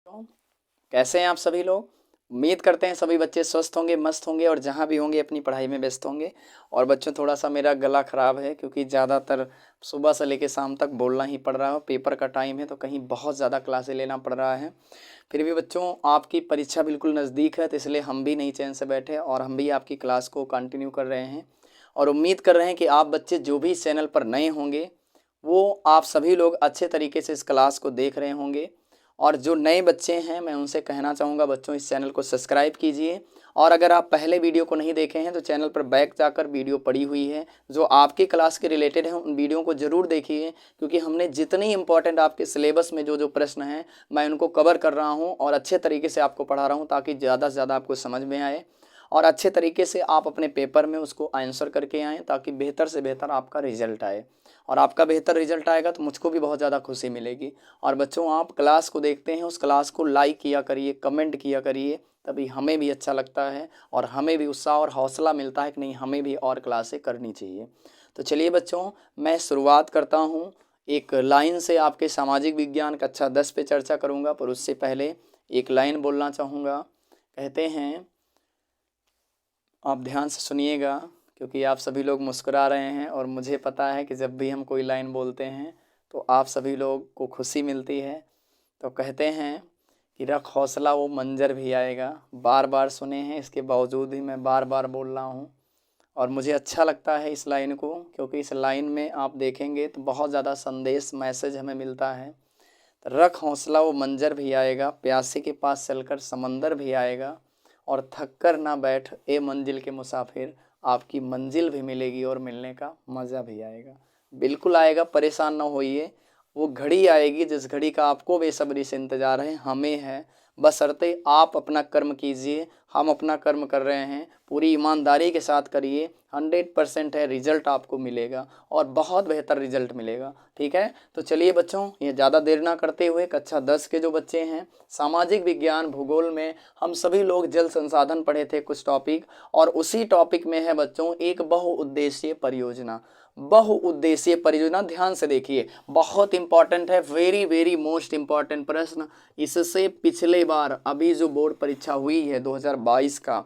तो कैसे हैं आप सभी लोग। उम्मीद करते हैं सभी बच्चे स्वस्थ होंगे, मस्त होंगे और जहाँ भी होंगे अपनी पढ़ाई में व्यस्त होंगे। और बच्चों थोड़ा सा मेरा गला ख़राब है क्योंकि ज़्यादातर सुबह से लेकर शाम तक बोलना ही पड़ रहा है। पेपर का टाइम है तो कहीं बहुत ज़्यादा क्लासें लेना पड़ रहा है। फिर भी बच्चों आपकी परीक्षा बिल्कुल नज़दीक है तो इसलिए हम भी नहीं चैन से बैठे और हम भी आपकी क्लास को कंटिन्यू कर रहे हैं। और उम्मीद कर रहे हैं कि आप बच्चे जो भी इस चैनल पर नए होंगे वो आप सभी लोग अच्छे तरीके से इस क्लास को देख रहे होंगे। और जो नए बच्चे हैं मैं उनसे कहना चाहूँगा बच्चों इस चैनल को सब्सक्राइब कीजिए। और अगर आप पहले वीडियो को नहीं देखे हैं तो चैनल पर बैक जाकर वीडियो पड़ी हुई है जो आपके क्लास के रिलेटेड है, उन वीडियो को ज़रूर देखिए क्योंकि हमने जितनी इंपॉर्टेंट आपके सिलेबस में जो जो प्रश्न हैं मैं उनको कवर कर रहा हूँ और अच्छे तरीके से आपको पढ़ा रहा हूँ ताकि ज़्यादा से ज़्यादा आपको समझ में आए और अच्छे तरीके से आप अपने पेपर में उसको आंसर करके आएँ ताकि बेहतर से बेहतर आपका रिजल्ट आए। और आपका बेहतर रिजल्ट आएगा तो मुझको भी बहुत ज़्यादा खुशी मिलेगी। और बच्चों आप क्लास को देखते हैं उस क्लास को लाइक किया करिए, कमेंट किया करिए, तभी हमें भी अच्छा लगता है और हमें भी उत्साह और हौसला मिलता है कि नहीं हमें भी और क्लासें करनी चाहिए। तो चलिए बच्चों मैं शुरुआत करता हूँ एक लाइन से। आपके सामाजिक विज्ञान कक्षा 10 पे चर्चा करूँगा पर उससे पहले एक लाइन बोलना चाहूँगा। कहते हैं, आप ध्यान से सुनिएगा क्योंकि आप सभी लोग मुस्कुरा रहे हैं और मुझे पता है कि जब भी हम कोई लाइन बोलते हैं तो आप सभी लोग को खुशी मिलती है। तो कहते हैं कि रख हौसला वो मंजर भी आएगा। बार बार सुने हैं इसके बावजूद भी मैं बार बार बोल रहा हूँ और मुझे अच्छा लगता है इस लाइन को क्योंकि इस लाइन में आप देखेंगे तो बहुत ज़्यादा संदेश मैसेज हमें मिलता है। तो रख हौसला वो मंजर भी आएगा, प्यासे के पास चलकर समंदर भी आएगा और थक कर ना बैठ ए मंजिल के मुसाफिर, आपकी मंजिल भी मिलेगी और मिलने का मज़ा भी आएगा। बिल्कुल आएगा, परेशान ना होइए। वो घड़ी आएगी जिस घड़ी का आपको बेसब्री से इंतज़ार है, हमें है। बशर्ते आप अपना कर्म कीजिए, हम अपना कर्म कर रहे हैं, पूरी ईमानदारी के साथ करिए। 100% है रिजल्ट आपको मिलेगा और बहुत बेहतर रिजल्ट मिलेगा। ठीक है, तो चलिए बच्चों ये ज़्यादा देर ना करते हुए कक्षा 10 के जो बच्चे हैं सामाजिक विज्ञान भूगोल में हम सभी लोग जल संसाधन पढ़े थे कुछ टॉपिक और उसी टॉपिक में है बच्चों एक बहुउद्देशीय परियोजना। बहुउद्देशीय परियोजना ध्यान से देखिए, बहुत इंपॉर्टेंट है, वेरी वेरी मोस्ट इंपॉर्टेंट प्रश्न। इससे पिछले बार अभी जो बोर्ड परीक्षा हुई है 2022 का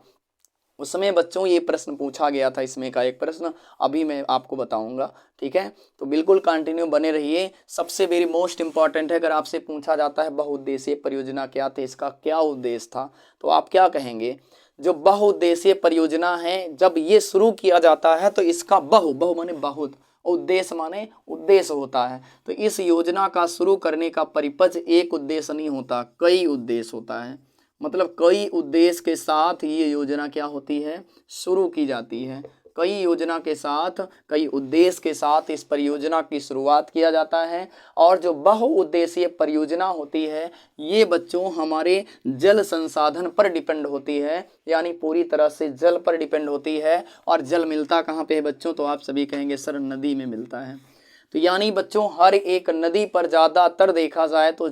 उसमें बच्चों ये प्रश्न पूछा गया था। इसमें का एक प्रश्न अभी मैं आपको बताऊंगा। ठीक है, तो बिल्कुल कंटिन्यू बने रहिए। सबसे वेरी मोस्ट इंपॉर्टेंट है, अगर आपसे पूछा जाता है बहुउद्देशीय परियोजना क्या थे, इसका क्या उद्देश्य था, तो आप क्या कहेंगे। जो बहुउद्देशीय परियोजना है जब ये शुरू किया जाता है तो इसका बहु बहु माने बहुत, उद्देश्य माने उद्देश्य होता है। तो इस योजना का शुरू करने का परिपथ एक उद्देश्य नहीं होता, कई उद्देश्य होता है। मतलब कई उद्देश्य के साथ ये योजना क्या होती है, शुरू की जाती है। कई योजना के साथ, कई उद्देश्य के साथ इस परियोजना की शुरुआत किया जाता है। और जो बहुउद्देशीय परियोजना होती है ये बच्चों हमारे जल संसाधन पर डिपेंड होती है, यानी पूरी तरह से जल पर डिपेंड होती है। और जल मिलता कहाँ पे है बच्चों, तो आप सभी कहेंगे सर नदी में मिलता है। तो यानी बच्चों हर एक नदी पर ज़्यादातर देखा जाए तो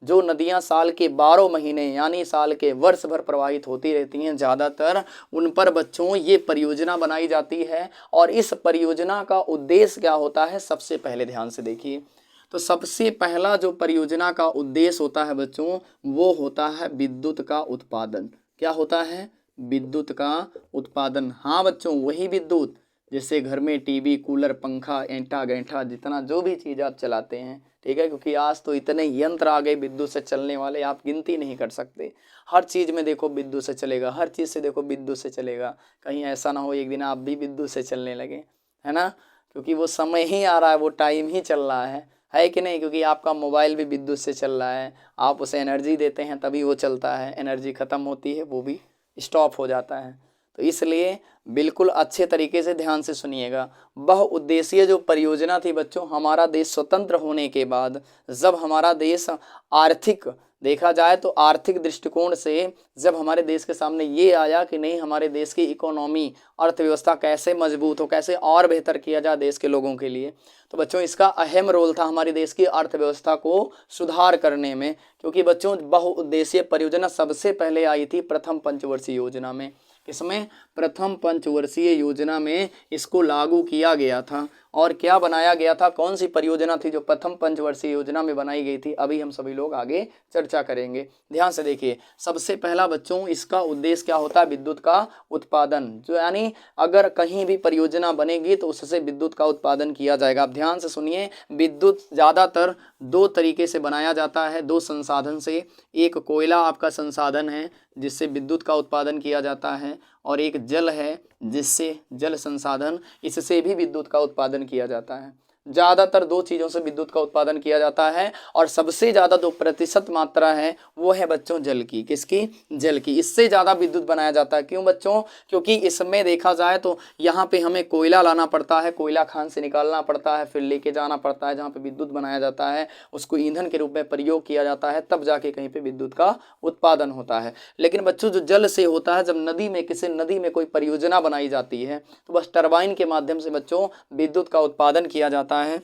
जो नदियां साल के 12 महीने यानी साल के वर्ष भर प्रवाहित होती रहती हैं, ज़्यादातर उन पर बच्चों ये परियोजना बनाई जाती है। और इस परियोजना का उद्देश्य क्या होता है, सबसे पहले ध्यान से देखिए। तो सबसे पहला जो परियोजना का उद्देश्य होता है बच्चों वो होता है विद्युत का उत्पादन। क्या होता है, विद्युत का उत्पादन। हाँ बच्चों, वही विद्युत जैसे घर में टीवी, कूलर, पंखा, ऐंठा गैंठा जितना जो भी चीज़ आप चलाते हैं। ठीक है, क्योंकि आज तो इतने यंत्र आ गए विद्युत से चलने वाले, आप गिनती नहीं कर सकते। हर चीज़ में देखो विद्युत से चलेगा, हर चीज़ से देखो विद्युत से चलेगा। कहीं ऐसा ना हो एक दिन आप भी विद्युत से चलने लगे, है ना, क्योंकि वो समय ही आ रहा है, वो टाइम ही चल रहा है कि नहीं। क्योंकि आपका मोबाइल भी विद्युत से चल रहा है, आप उसे एनर्जी देते हैं तभी वो चलता है, एनर्जी ख़त्म होती है वो भी स्टॉप हो जाता है। तो इसलिए बिल्कुल अच्छे तरीके से ध्यान से सुनिएगा। बहुउद्देशीय जो परियोजना थी बच्चों, हमारा देश स्वतंत्र होने के बाद जब हमारा देश आर्थिक देखा जाए तो आर्थिक दृष्टिकोण से जब हमारे देश के सामने ये आया कि नहीं हमारे देश की इकोनॉमी, अर्थव्यवस्था कैसे मजबूत हो, कैसे और बेहतर किया जाए देश के लोगों के लिए, तो बच्चों इसका अहम रोल था हमारे देश की अर्थव्यवस्था को सुधार करने में। क्योंकि बच्चों बहुउद्देशीय परियोजना सबसे पहले आई थी प्रथम पंचवर्षीय योजना में। इसमें प्रथम पंचवर्षीय योजना में इसको लागू किया गया था। और क्या बनाया गया था, कौन सी परियोजना थी जो प्रथम पंचवर्षीय योजना में बनाई गई थी, अभी हम सभी लोग आगे चर्चा करेंगे। ध्यान से देखिए, सबसे पहला बच्चों इसका उद्देश्य क्या होता है, विद्युत का उत्पादन, जो यानी अगर कहीं भी परियोजना बनेगी तो उससे विद्युत का उत्पादन किया जाएगा। आप ध्यान से सुनिए, विद्युत ज़्यादातर दो तरीके से बनाया जाता है, दो संसाधन से। एक कोयला आपका संसाधन है जिससे विद्युत का उत्पादन किया जाता है, और एक जल है जिससे जल संसाधन, इससे भी विद्युत का उत्पादन किया जाता है। ज़्यादातर दो चीज़ों से विद्युत का उत्पादन किया जाता है, और सबसे ज़्यादा जो प्रतिशत मात्रा है वो है बच्चों जल की। किसकी? जल की। इससे ज़्यादा विद्युत बनाया जाता है। क्यों बच्चों? क्योंकि इसमें देखा जाए तो यहाँ पे हमें कोयला लाना पड़ता है, कोयला खान से निकालना पड़ता है, फिर लेके जाना पड़ता है जहाँ पे विद्युत बनाया जाता है, उसको ईंधन के रूप में प्रयोग किया जाता है, तब जाके कहीं पे विद्युत का उत्पादन होता है। लेकिन बच्चों जो जल से होता है, जब नदी में, किसी नदी में कोई परियोजना बनाई जाती है तो बस टरबाइन के माध्यम से बच्चों विद्युत का उत्पादन किया जाता है,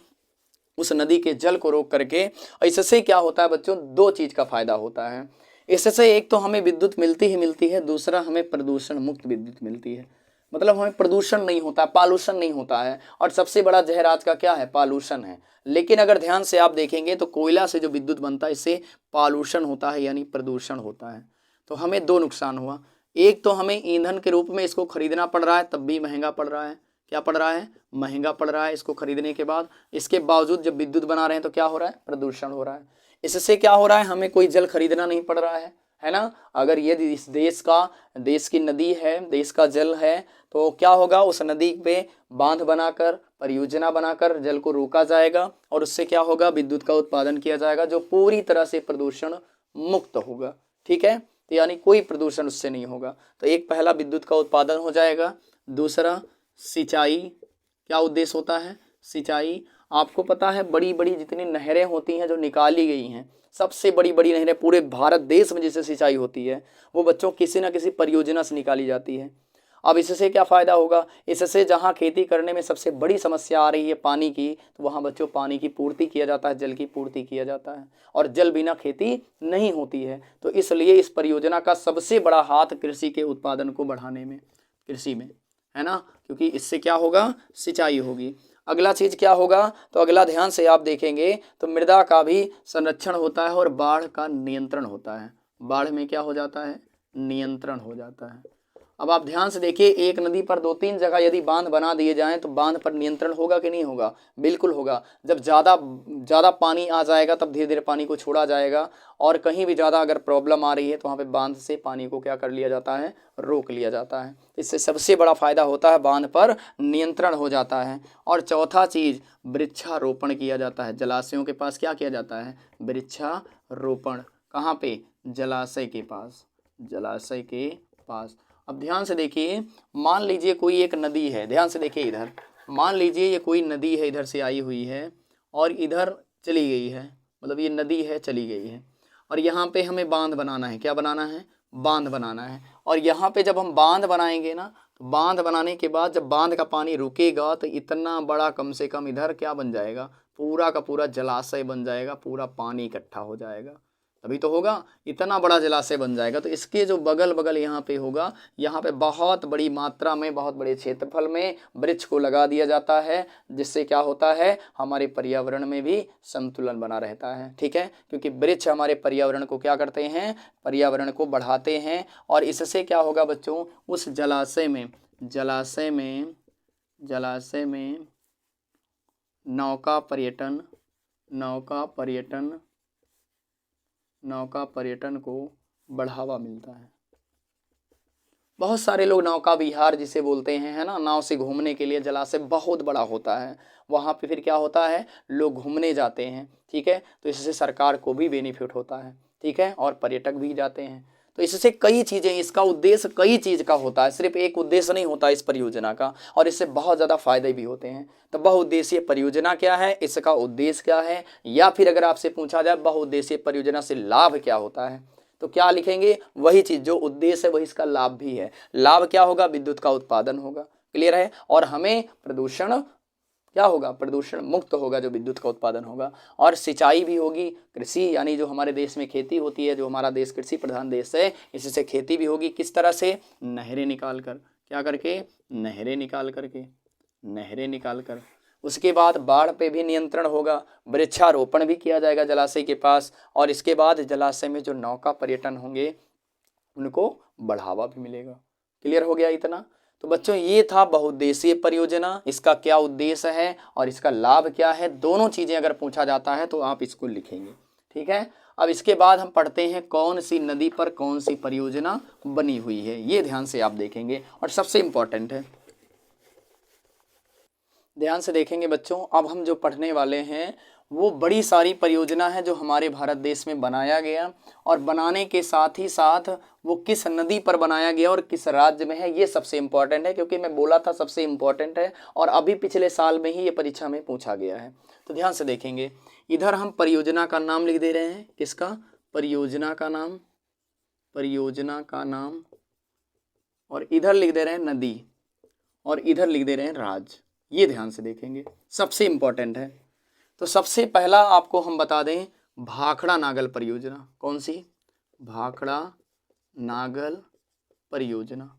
उस नदी के जल को रोक करके। इससे क्या होता है बच्चों, दो चीज का फायदा होता है इससे। एक तो हमें विद्युत मिलती ही मिलती है, दूसरा हमें प्रदूषण मुक्त विद्युत मिलती है। मतलब हमें प्रदूषण नहीं होता, पालूषण नहीं होता है। और सबसे बड़ा जहर आज का क्या है? पालूषण है। लेकिन अगर ध्यान से आप देखेंगे तो कोयला से जो विद्युत बनता है इससे पालूषण होता है, यानी प्रदूषण होता है। तो हमें दो नुकसान हुआ। एक तो हमें ईंधन के रूप में इसको खरीदना पड़ रहा है, तब भी महंगा पड़ रहा है। क्या पड़ रहा है? महंगा पड़ रहा है इसको खरीदने के बाद। इसके बावजूद जब विद्युत बना रहे हैं तो क्या हो रहा है? प्रदूषण हो रहा है। इससे क्या हो रहा है, हमें कोई जल खरीदना नहीं पड़ रहा है ना। अगर ये इस देश की नदी है, देश का जल है, तो क्या होगा, उस नदी पे बांध बनाकर, परियोजना बनाकर जल को रोका जाएगा, और उससे क्या होगा, विद्युत का उत्पादन किया जाएगा जो पूरी तरह से प्रदूषण मुक्त होगा। ठीक है, तो यानी कोई प्रदूषण उससे नहीं होगा। तो एक पहला विद्युत का उत्पादन हो जाएगा। दूसरा सिंचाई। क्या उद्देश्य होता है? सिंचाई। आपको पता है बड़ी बड़ी जितनी नहरें होती हैं जो निकाली गई हैं, सबसे बड़ी बड़ी नहरें पूरे भारत देश में जिससे सिंचाई होती है, वो बच्चों किसी ना किसी परियोजना से निकाली जाती है। अब इससे क्या फ़ायदा होगा? इससे जहाँ खेती करने में सबसे बड़ी समस्या आ रही है पानी की, तो वहाँ बच्चों पानी की पूर्ति किया जाता है, जल की पूर्ति किया जाता है, और जल बिना खेती नहीं होती है। तो इसलिए इस परियोजना का सबसे बड़ा हाथ कृषि के उत्पादन को बढ़ाने में, कृषि में, है ना, क्योंकि इससे क्या होगा, सिंचाई होगी। अगला चीज क्या होगा, तो अगला ध्यान से आप देखेंगे तो मृदा का भी संरक्षण होता है और बाढ़ का नियंत्रण होता है। बाढ़ में क्या हो जाता है? नियंत्रण हो जाता है। अब आप ध्यान से देखिए, एक नदी पर दो तीन जगह यदि बांध बना दिए जाएं तो बांध पर नियंत्रण होगा कि नहीं होगा? बिल्कुल होगा। जब ज़्यादा पानी आ जाएगा तब धीरे धीरे पानी को छोड़ा जाएगा, और कहीं भी ज़्यादा अगर प्रॉब्लम आ रही है तो वहाँ पे बांध से पानी को क्या कर लिया जाता है? रोक लिया जाता है। इससे सबसे बड़ा फायदा होता है, बांध पर नियंत्रण हो जाता है। और चौथा चीज़, वृक्षारोपण किया जाता है। जलाशयों के पास क्या किया जाता है? वृक्षारोपण। कहाँ पे? जलाशय के पास, जलाशय के पास। अब ध्यान से देखिए, मान लीजिए कोई एक नदी है, ध्यान से देखिए इधर, मान लीजिए ये कोई नदी है, इधर से आई हुई है और इधर चली गई है, मतलब ये नदी है चली गई है, और यहाँ पे हमें बांध बनाना है। क्या बनाना है? बांध बनाना है। और यहाँ पे जब हम बांध बनाएंगे ना, तो बांध बनाने के बाद जब बांध का पानी रुकेगा तो इतना बड़ा, कम से कम इधर क्या बन जाएगा, पूरा का पूरा जलाशय बन जाएगा, पूरा पानी इकट्ठा हो जाएगा, तभी तो होगा, इतना बड़ा जलाशय बन जाएगा। तो इसके जो बगल बगल यहाँ पे होगा, यहाँ पे बहुत बड़ी मात्रा में, बहुत बड़े क्षेत्रफल में वृक्ष को लगा दिया जाता है, जिससे क्या होता है, हमारे पर्यावरण में भी संतुलन बना रहता है। ठीक है, क्योंकि वृक्ष हमारे पर्यावरण को क्या करते हैं? पर्यावरण को बढ़ाते हैं। और इससे क्या होगा बच्चों, उस जलाशय में नौका पर्यटन को बढ़ावा मिलता है। बहुत सारे लोग नौका विहार जिसे बोलते हैं, है ना, नाव से घूमने के लिए, जलाशय बहुत बड़ा होता है, वहाँ पे फिर क्या होता है, लोग घूमने जाते हैं। ठीक है, तो इससे सरकार को भी बेनिफिट होता है। ठीक है, और पर्यटक भी जाते हैं। तो इससे कई चीज़ें, इसका उद्देश्य कई चीज़ का होता है, सिर्फ एक उद्देश्य नहीं होता इस परियोजना का, और इससे बहुत ज़्यादा फायदे भी होते हैं। तो बहुउद्देशीय परियोजना क्या है, इसका उद्देश्य क्या है, या फिर अगर आपसे पूछा जाए बहुउद्देशीय परियोजना से लाभ क्या होता है, तो क्या लिखेंगे? वही चीज़, जो उद्देश्य है वही इसका लाभ भी है। लाभ क्या होगा? विद्युत का उत्पादन होगा। क्लियर है? और हमें प्रदूषण क्या होगा? प्रदूषण मुक्त होगा जो विद्युत का उत्पादन होगा। और सिंचाई भी होगी, कृषि, यानी जो हमारे देश में खेती होती है, जो हमारा देश कृषि प्रधान देश है, इससे खेती भी होगी। किस तरह से? नहरें निकाल कर। क्या करके? नहरें निकाल कर। उसके बाद बाढ़ पे भी नियंत्रण होगा, वृक्षारोपण भी किया जाएगा जलाशय के पास, और इसके बाद जलाशय में जो नौका पर्यटन होंगे उनको बढ़ावा भी मिलेगा। क्लियर हो गया इतना? तो बच्चों ये था बहुउद्देशीय परियोजना, इसका क्या उद्देश्य है और इसका लाभ क्या है, दोनों चीजें अगर पूछा जाता है तो आप इसको लिखेंगे। ठीक है, अब इसके बाद हम पढ़ते हैं कौन सी नदी पर कौन सी परियोजना बनी हुई है, ये ध्यान से आप देखेंगे और सबसे इंपॉर्टेंट है, ध्यान से देखेंगे बच्चों। अब हम जो पढ़ने वाले हैं वो बड़ी सारी परियोजना है जो हमारे भारत देश में बनाया गया, और बनाने के साथ ही साथ वो किस नदी पर बनाया गया और किस राज्य में है, ये सबसे इम्पोर्टेंट है, क्योंकि मैं बोला था सबसे इम्पोर्टेंट है और अभी पिछले साल में ही ये परीक्षा में पूछा गया है। तो ध्यान से देखेंगे, इधर हम परियोजना का नाम लिख दे रहे हैं, किसका, परियोजना का नाम, परियोजना का नाम, और इधर लिख दे रहे हैं नदी, और इधर लिख दे रहे हैं राज्य। ये ध्यान से देखेंगे, सबसे इंपॉर्टेंट है। तो सबसे पहला आपको हम बता दें भाखड़ा नागल परियोजना, कौन सी, भाखड़ा नागल परियोजना।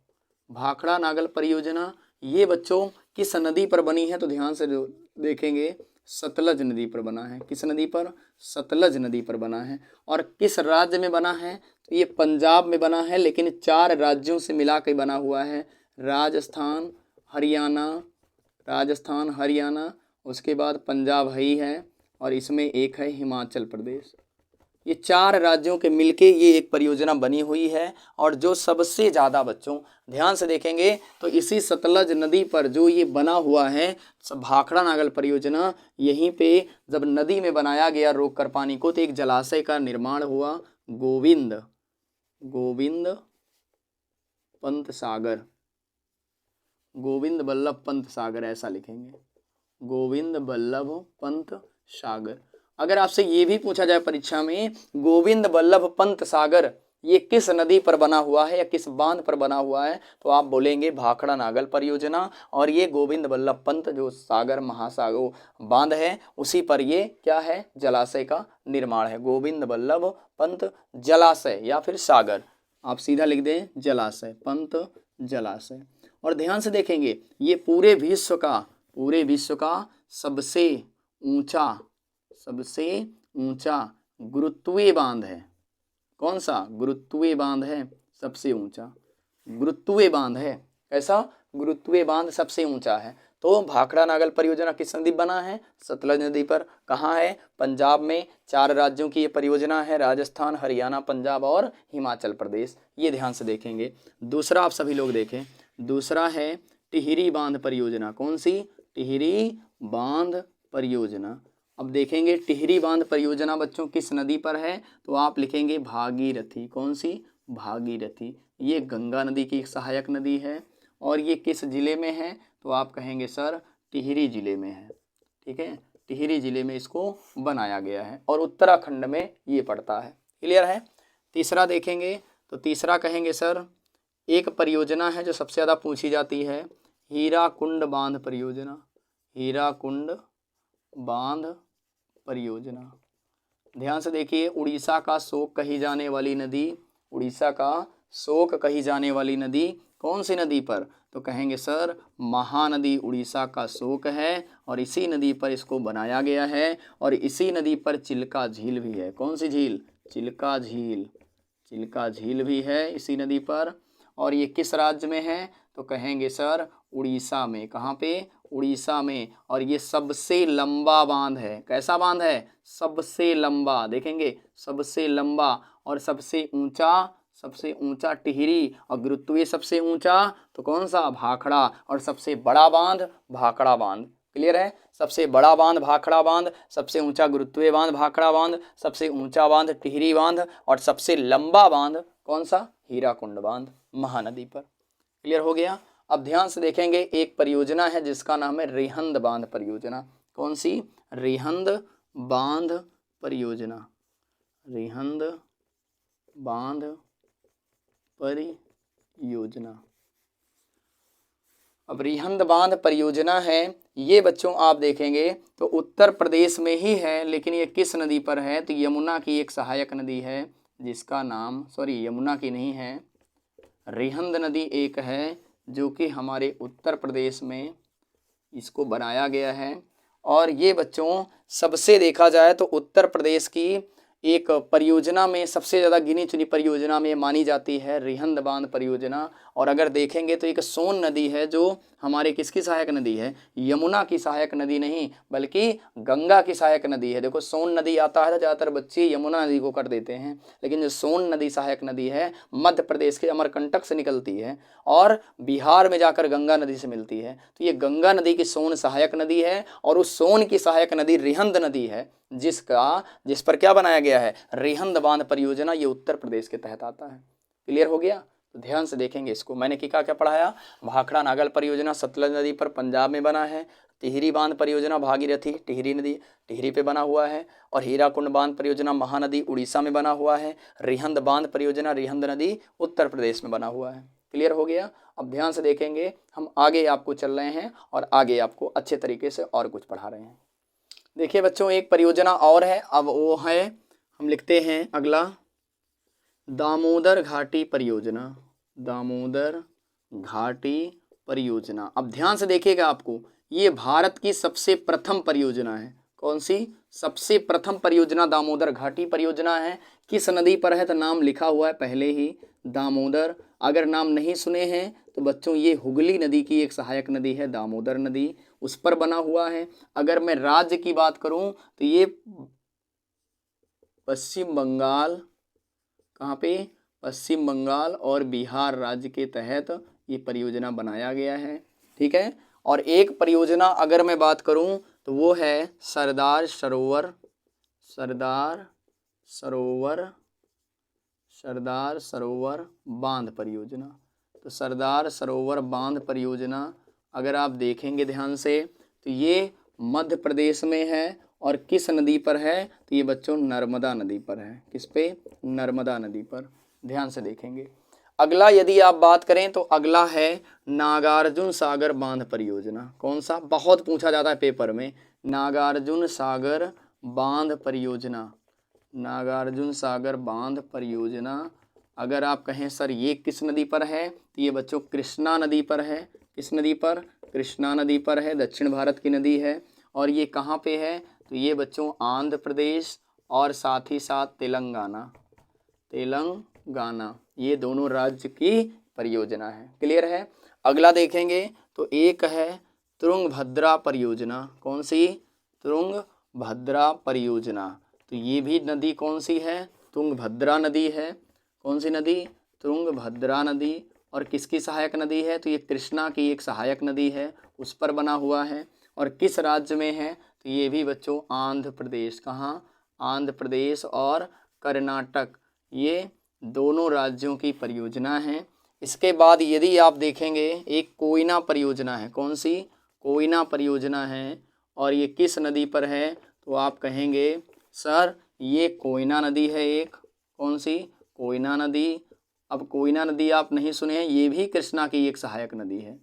भाखड़ा नागल परियोजना ये बच्चों किस नदी पर बनी है, तो ध्यान से देखेंगे, सतलज नदी पर बना है। किस नदी पर, सतलज नदी पर बना है। और किस राज्य में बना है, तो ये पंजाब में बना है, लेकिन 4 राज्यों से मिला के बना हुआ है, राजस्थान, हरियाणा, राजस्थान, हरियाणा, उसके बाद पंजाब ही है, और इसमें एक है हिमाचल प्रदेश। ये 4 राज्यों के मिलके ये एक परियोजना बनी हुई है। और जो सबसे ज़्यादा बच्चों ध्यान से देखेंगे तो इसी सतलज नदी पर जो ये बना हुआ है भाखड़ा नागल परियोजना, यहीं पे जब नदी में बनाया गया रोक कर पानी को, तो एक जलाशय का निर्माण हुआ, गोविंद पंत सागर, गोविंद बल्लभ पंत सागर, ऐसा लिखेंगे, गोविंद बल्लभ पंत सागर। अगर आपसे ये भी पूछा जाए परीक्षा में गोविंद बल्लभ पंत सागर ये किस नदी पर बना हुआ है या किस बांध पर बना हुआ है, तो आप बोलेंगे भाखड़ा नागल परियोजना। और ये गोविंद बल्लभ पंत जो सागर महासागर बांध है उसी पर ये क्या है, जलाशय का निर्माण है, गोविंद बल्लभ पंत जलाशय या फिर सागर, आप सीधा लिख दें जलाशय, पंत जलाशय। और ध्यान से देखेंगे ये पूरे विश्व का सबसे ऊंचा गुरुत्वीय बांध है। कौन सा, गुरुत्वीय बांध है, सबसे ऊंचा गुरुत्वीय बांध है। कैसा, गुरुत्वीय बांध सबसे ऊंचा है। तो भाखड़ा नागल परियोजना किस नदी बना है, सतलज नदी पर। कहाँ है, पंजाब में। 4 राज्यों की ये परियोजना है, राजस्थान, हरियाणा, पंजाब और हिमाचल प्रदेश। ये ध्यान से देखेंगे। दूसरा आप सभी लोग देखें, दूसरा है टिहरी बांध परियोजना। कौन सी, टिहरी बांध परियोजना। अब देखेंगे टिहरी बांध परियोजना बच्चों किस नदी पर है, तो आप लिखेंगे भागीरथी। कौन सी, भागीरथी। ये गंगा नदी की एक सहायक नदी है। और ये किस जिले में है, तो आप कहेंगे सर टिहरी जिले में है। ठीक है, टिहरी जिले में इसको बनाया गया है और उत्तराखंड में ये पड़ता है। क्लियर है। तीसरा देखेंगे तो तीसरा कहेंगे सर एक परियोजना है जो सबसे ज़्यादा पूछी जाती है, हीराकुंड बांध परियोजना। हीराकुंड बांध परियोजना। ध्यान से देखिए, उड़ीसा का शोक कही जाने वाली नदी, उड़ीसा का शोक कही जाने वाली नदी कौन सी नदी पर, तो कहेंगे सर महानदी उड़ीसा का शोक है और इसी नदी पर इसको बनाया गया है। और इसी नदी पर चिल्का झील भी है। कौन सी झील, चिल्का झील। चिल्का झील भी है इसी नदी पर। और ये किस राज्य में है, तो कहेंगे सर उड़ीसा में। कहाँ पे, उड़ीसा में। और ये सबसे लंबा बांध है। कैसा बांध है, सबसे लंबा। देखेंगे सबसे लंबा और सबसे ऊंचा टिहरी, और गुरुत्वीय सबसे ऊंचा तो कौन सा, भाखड़ा। और सबसे बड़ा बांध भाखड़ा बांध। क्लियर है। सबसे बड़ा बांध भाखड़ा बांध, सबसे ऊंचा गुरुत्वीय बांध भाखड़ा बांध, सबसे ऊंचा बांध टिहरी बांध, और सबसे लंबा बांध कौन सा, हीराकुंड बांध महानदी पर। क्लियर हो गया। अब ध्यान से देखेंगे एक परियोजना है जिसका नाम है रिहंद बांध परियोजना। कौन सी, रिहंद बांध परियोजना। रिहंद बांध परियोजना। अब रिहंद बांध परियोजना है ये बच्चों आप देखेंगे तो उत्तर प्रदेश में ही है, लेकिन ये किस नदी पर है, तो यमुना की एक सहायक नदी है जिसका नाम, यमुना की नहीं है, रिहंद नदी एक है जो कि हमारे उत्तर प्रदेश में इसको बनाया गया है। और ये बच्चों सबसे देखा जाए तो उत्तर प्रदेश की एक परियोजना में सबसे ज़्यादा गिनी चुनी परियोजना में मानी जाती है रिहंद बांध परियोजना। और अगर देखेंगे तो एक सोन नदी है जो हमारे किसकी सहायक नदी है, यमुना की सहायक नदी नहीं बल्कि गंगा की सहायक नदी है। देखो सोन नदी आता है तो ज़्यादातर बच्चे यमुना नदी को कर देते हैं, लेकिन जो सोन नदी सहायक नदी है मध्य प्रदेश के अमरकंटक से निकलती है और बिहार में जाकर गंगा नदी से मिलती है। तो ये गंगा नदी की सोन सहायक नदी है और उस सोन की सहायक नदी रिहंद नदी है जिस पर क्या बनाया गया है, रिहंद बांध परियोजना। ये उत्तर प्रदेश के तहत आता है। क्लियर हो गया? तो ध्यान से देखेंगे इसको। मैंने क्या क्या पढ़ाया, भाखड़ा नागल परियोजना सतलज नदी पर पंजाब में बना है, टिहरी बांध परियोजना भागीरथी टिहरी नदी टिहरी पे बना हुआ है, और हीराकुंड बांध परियोजना महानदी उड़ीसा में बना हुआ है, रिहंद बांध परियोजना रिहंद नदी उत्तर प्रदेश में बना हुआ है। क्लियर हो गया? अब ध्यान से देखेंगे, हम आगे आपको चल रहे हैं और आगे आपको अच्छे तरीके से और कुछ पढ़ा रहे हैं। देखिए बच्चों, एक परियोजना और है, अब वो है, हम लिखते हैं अगला, दामोदर घाटी परियोजना। दामोदर घाटी परियोजना। अब ध्यान से देखिएगा, आपको ये भारत की सबसे प्रथम परियोजना है। कौन सी? सबसे प्रथम परियोजना दामोदर घाटी परियोजना है। किस नदी पर है? तो नाम लिखा हुआ है पहले ही, दामोदर। अगर नाम नहीं सुने हैं तो बच्चों ये हुगली नदी की एक सहायक नदी है, दामोदर नदी, उस पर बना हुआ है। अगर मैं राज्य की बात करूं तो ये पश्चिम बंगाल, कहाँ पे? पश्चिम बंगाल और बिहार राज्य के तहत ये परियोजना बनाया गया है। ठीक है। और एक परियोजना अगर मैं बात करूं तो वो है सरदार सरोवर, सरदार सरोवर बांध परियोजना। तो सरदार सरोवर बांध परियोजना अगर आप देखेंगे ध्यान से तो ये मध्य प्रदेश में है और किस नदी पर है? तो ये बच्चों नर्मदा नदी पर है। किस पे? नर्मदा नदी पर। ध्यान से देखेंगे। अगला यदि आप बात करें तो अगला है नागार्जुन सागर बांध परियोजना। कौन सा? बहुत पूछा जाता है पेपर में, नागार्जुन सागर बांध परियोजना। नागार्जुन सागर बांध परियोजना अगर आप कहें सर ये किस नदी पर है तो ये बच्चों कृष्णा नदी पर है। किस नदी पर? कृष्णा नदी पर है, दक्षिण भारत की नदी है। और ये कहाँ पे है? तो ये बच्चों आंध्र प्रदेश और साथ ही साथ तेलंगाना, ये दोनों राज्य की परियोजना है। क्लियर है? अगला देखेंगे तो एक है तुंगभद्रा परियोजना। कौन सी? तुंगभद्रा परियोजना। तो ये भी नदी कौन सी है? तुंगभद्रा नदी है। कौन सी नदी? तुंगभद्रा नदी। और किसकी सहायक नदी है? तो ये कृष्णा की एक सहायक नदी है, उस पर बना हुआ है। और किस राज्य में है? तो ये भी बच्चों आंध्र प्रदेश। कहाँ? आंध्र प्रदेश और कर्नाटक, ये दोनों राज्यों की परियोजना है। इसके बाद यदि आप देखेंगे एक कोयना परियोजना है। कौन सी? कोयना परियोजना है। और ये किस नदी पर है? तो आप कहेंगे सर ये कोयना नदी है एक। कौन सी? कोयना नदी। अब कोयना नदी आप नहीं सुने हैं, ये भी कृष्णा की एक सहायक नदी है।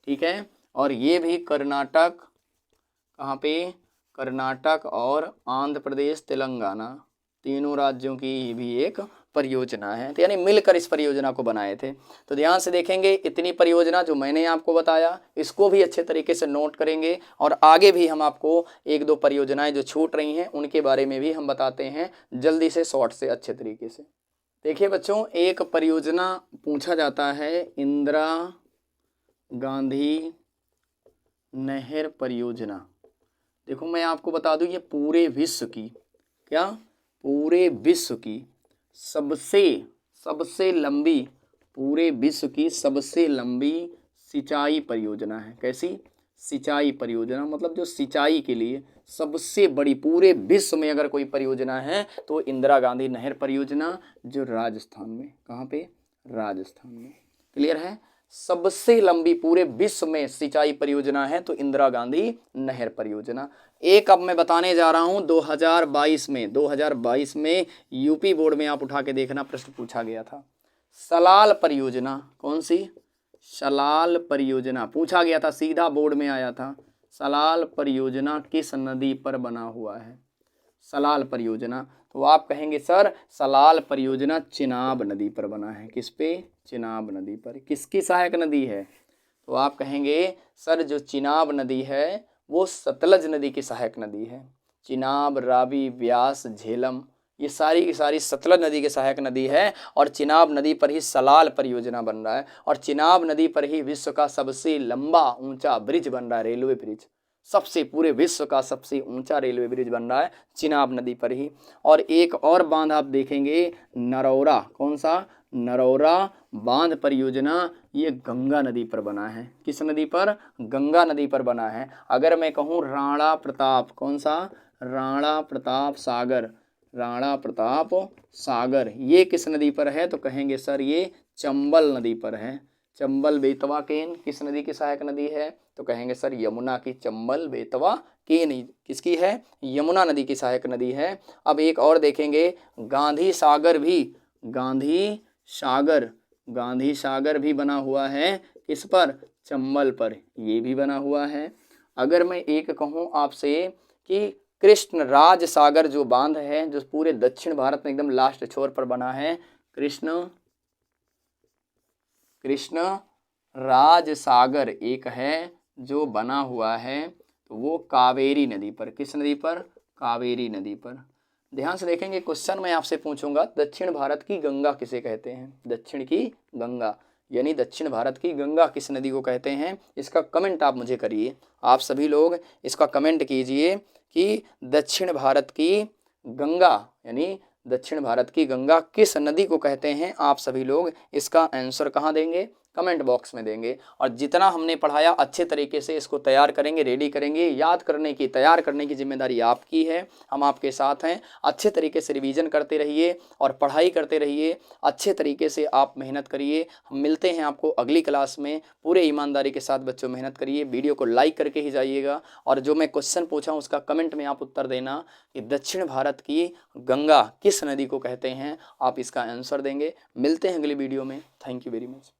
ठीक है। और ये भी कर्नाटक, कहाँ पे? कर्नाटक और आंध्र प्रदेश तेलंगाना तीनों राज्यों की भी एक परियोजना है। तो यानी मिलकर इस परियोजना को बनाए थे। तो ध्यान से देखेंगे, इतनी परियोजना जो मैंने आपको बताया इसको भी अच्छे तरीके से नोट करेंगे और आगे भी हम आपको एक दो परियोजनाएं जो छूट रही हैं उनके बारे में भी हम बताते हैं जल्दी से, शॉर्ट से, अच्छे तरीके से। देखिए बच्चों, एक परियोजना पूछा जाता है इंदिरा गांधी नहर परियोजना। देखो मैं आपको बता दूं ये पूरे विश्व की, क्या? पूरे विश्व की सबसे लंबी, पूरे विश्व की सबसे लंबी सिंचाई परियोजना है। कैसी? सिंचाई परियोजना, मतलब जो सिंचाई के लिए सबसे बड़ी पूरे विश्व में अगर कोई परियोजना है तो इंदिरा गांधी नहर परियोजना, जो राजस्थान में, कहाँ पे? राजस्थान में। क्लियर है? सबसे लंबी पूरे विश्व में सिंचाई परियोजना है तो इंदिरा गांधी नहर परियोजना। एक अब मैं बताने जा रहा हूं 2022 में यूपी बोर्ड में आप उठा के देखना, प्रश्न पूछा गया था। सलाल परियोजना। कौन सी? सलाल परियोजना पूछा गया था, सीधा बोर्ड में आया था। सलाल परियोजना किस नदी पर बना हुआ है? सलाल परियोजना। तो आप कहेंगे सर सलाल परियोजना चिनाब नदी पर बना है। किस पे? चिनाब नदी पर। किसकी सहायक नदी है? तो आप कहेंगे सर जो चिनाब नदी है वो सतलज नदी की सहायक नदी है। चिनाब, रावी, व्यास, झेलम ये सारी की सारी सतलज नदी की सहायक नदी है। और चिनाब नदी पर ही सलाल परियोजना बन रहा है, और चिनाब नदी पर ही विश्व का सबसे लंबा ऊंचा ब्रिज बन रहा है, रेलवे ब्रिज। सबसे पूरे विश्व का सबसे ऊंचा रेलवे ब्रिज बन रहा है चिनाब नदी पर ही। और एक और बांध आप देखेंगे नरौरा, कौन सा? नरौरा बांध परियोजना, ये गंगा नदी पर बना है। किस नदी पर? गंगा नदी पर बना है। अगर मैं कहूँ राणा प्रताप, कौन सा? राणा प्रताप सागर, राणा प्रताप सागर, ये किस नदी पर है? तो कहेंगे सर ये चंबल नदी पर है। चंबल बेतवा केन किस नदी की सहायक नदी है? तो कहेंगे सर यमुना की। चंबल बेतवा केन किसकी है? यमुना नदी की सहायक नदी है। अब एक और देखेंगे गांधी सागर भी, गांधी सागर, गांधी सागर भी बना हुआ है किस पर? चंबल पर, ये भी बना हुआ है। अगर मैं एक कहूँ आपसे कि कृष्ण राज सागर जो बांध है, जो पूरे दक्षिण भारत में एकदम लास्ट छोर पर बना है, कृष्ण राज सागर एक है जो बना हुआ है, तो वो कावेरी नदी पर। किस नदी पर? कावेरी नदी पर। ध्यान से देखेंगे, क्वेश्चन मैं आपसे पूछूंगा दक्षिण भारत की गंगा किसे कहते हैं? दक्षिण की गंगा, यानी दक्षिण भारत की गंगा किस नदी को कहते हैं? इसका कमेंट आप मुझे करिए। आप सभी लोग इसका कमेंट कीजिए कि दक्षिण भारत की गंगा, यानी दक्षिण भारत की गंगा किस नदी को कहते हैं? आप सभी लोग इसका आंसर कहाँ देंगे? कमेंट बॉक्स में देंगे। और जितना हमने पढ़ाया अच्छे तरीके से इसको तैयार करेंगे, रेडी करेंगे। याद करने की, तैयार करने की जिम्मेदारी आपकी है, हम आपके साथ हैं। अच्छे तरीके से रिवीजन करते रहिए और पढ़ाई करते रहिए। अच्छे तरीके से आप मेहनत करिए। हम मिलते हैं आपको अगली क्लास में। पूरे ईमानदारी के साथ बच्चों मेहनत करिए। वीडियो को लाइक करके ही जाइएगा, और जो मैं क्वेश्चन पूछा हूँ उसका कमेंट में आप उत्तर देना कि दक्षिण भारत की गंगा किस नदी को कहते हैं। आप इसका आंसर देंगे। मिलते हैं अगली वीडियो में। Thank you very much.